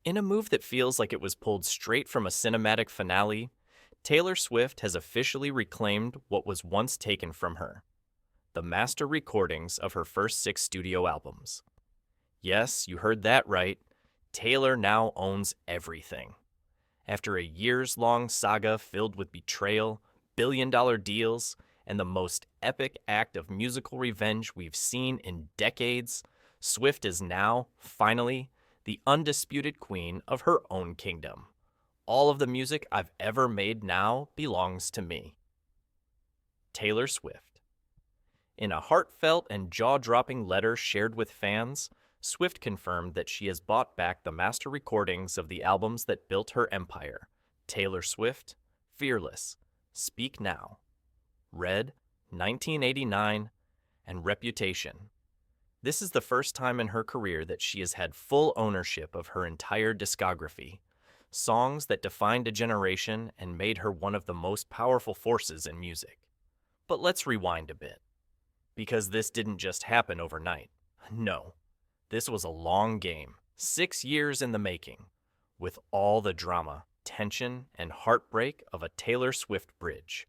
In a move that feels like it was pulled straight from a cinematic finale, Taylor Swift has officially reclaimed what was once taken from her: the master recordings of her first 6 studio albums. Yes, you heard that right. Taylor now owns everything. After a years-long saga filled with betrayal, billion-dollar deals, and the most epic act of musical revenge we've seen in decades, Swift is now, finally, the undisputed queen of her own kingdom. All of the music I've ever made now belongs to me. Taylor Swift. In a heartfelt and jaw-dropping letter shared with fans, Swift confirmed that she has bought back the master recordings of the albums that built her empire: Taylor Swift, Fearless, Speak Now, Red, 1989, and Reputation. This is the first time in her career that she has had full ownership of her entire discography, songs that defined a generation and made her one of the most powerful forces in music. But let's rewind a bit, because this didn't just happen overnight. No. This was a long game, 6 years in the making, with all the drama, tension, and heartbreak of a Taylor Swift bridge.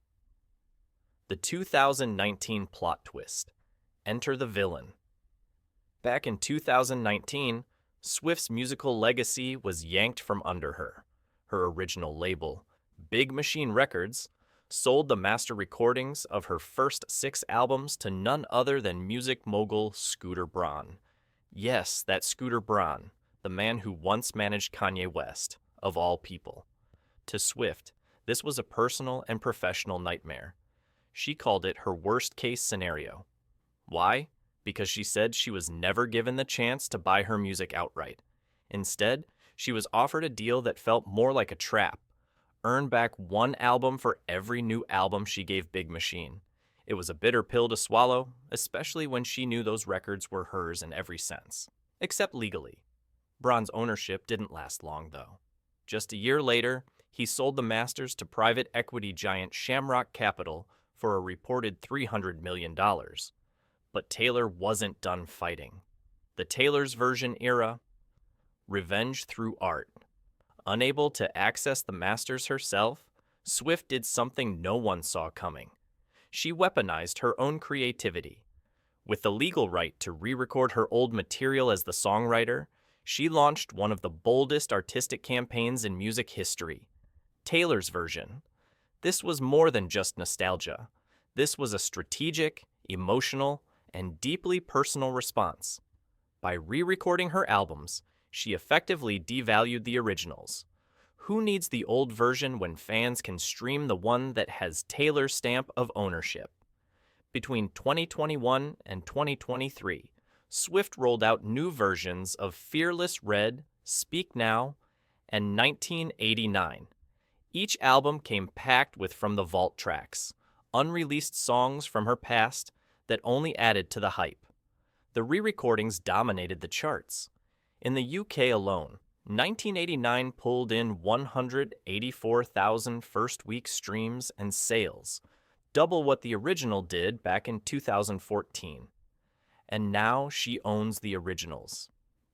The 2019 plot twist: enter the villain. Back in 2019, Swift's musical legacy was yanked from under her. Her original label, Big Machine Records, sold the master recordings of her first 6 albums to none other than music mogul Scooter Braun. Yes, that Scooter Braun, the man who once managed Kanye West, of all people. To Swift, this was a personal and professional nightmare. She called it her worst-case scenario. Why? Because she said she was never given the chance to buy her music outright. Instead, she was offered a deal that felt more like a trap: earn back 1 album for every new album she gave Big Machine. It was a bitter pill to swallow, especially when she knew those records were hers in every sense. Except legally. Braun's ownership didn't last long, though. Just a year later, he sold the masters to private equity giant Shamrock Capital for a reported $300 million. But Taylor wasn't done fighting. The Taylor's version era: revenge through art. Unable to access the masters herself, Swift did something no one saw coming. She weaponized her own creativity. With the legal right to re-record her old material as the songwriter, she launched one of the boldest artistic campaigns in music history: Taylor's version. This was more than just nostalgia. This was a strategic, emotional, and deeply personal response. By re-recording her albums, she effectively devalued the originals. Who needs the old version when fans can stream the one that has Taylor's stamp of ownership? Between 2021 and 2023, Swift rolled out new versions of Fearless Red, Speak Now, and 1989. Each album came packed with from the vault tracks, unreleased songs from her past that only added to the hype. The re-recordings dominated the charts. In the UK alone, 1989 pulled in 184,000 first-week streams and sales, double what the original did back in 2014. And now she owns the originals.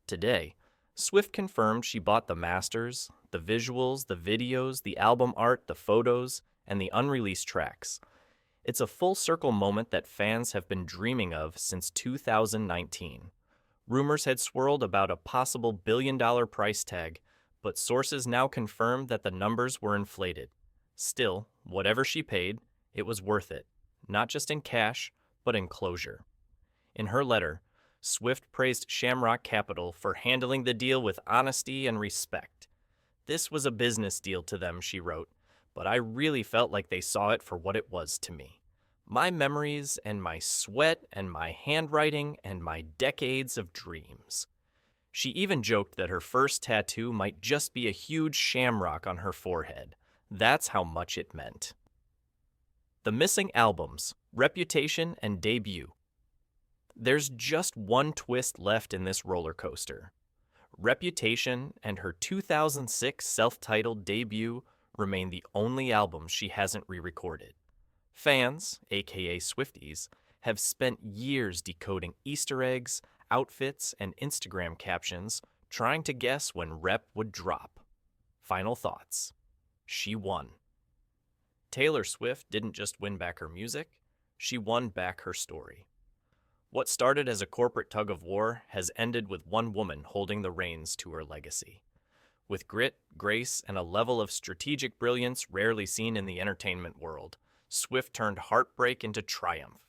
Today, Swift confirmed she bought the masters, the visuals, the videos, the album art, the photos, and the unreleased tracks. It's a full-circle moment that fans have been dreaming of since 2019. Rumors had swirled about a possible billion-dollar price tag, but sources now confirm that the numbers were inflated. Still, whatever she paid, it was worth it, not just in cash, but in closure. In her letter, Swift praised Shamrock Capital for handling the deal with honesty and respect. This was a business deal to them, she wrote, but I really felt like they saw it for what it was to me: my memories and my sweat and my handwriting and my decades of dreams. She even joked that her first tattoo might just be a huge shamrock on her forehead. That's how much it meant. The missing albums, Reputation and Debut. There's just one twist left in this roller coaster. Reputation and her 2006 self-titled debut remain the only albums she hasn't re-recorded. Fans, aka Swifties, have spent years decoding Easter eggs, outfits, and Instagram captions trying to guess when rep would drop. Final thoughts. She won. Taylor Swift didn't just win back her music, she won back her story. What started as a corporate tug-of-war has ended with one woman holding the reins to her legacy. With grit, grace, and a level of strategic brilliance rarely seen in the entertainment world, Swift turned heartbreak into triumph.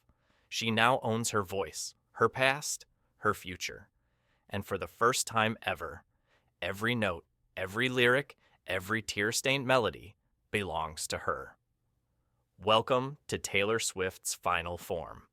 She now owns her voice, her past, her future. And for the first time ever, every note, every lyric, every tear-stained melody belongs to her. Welcome to Taylor Swift's final form.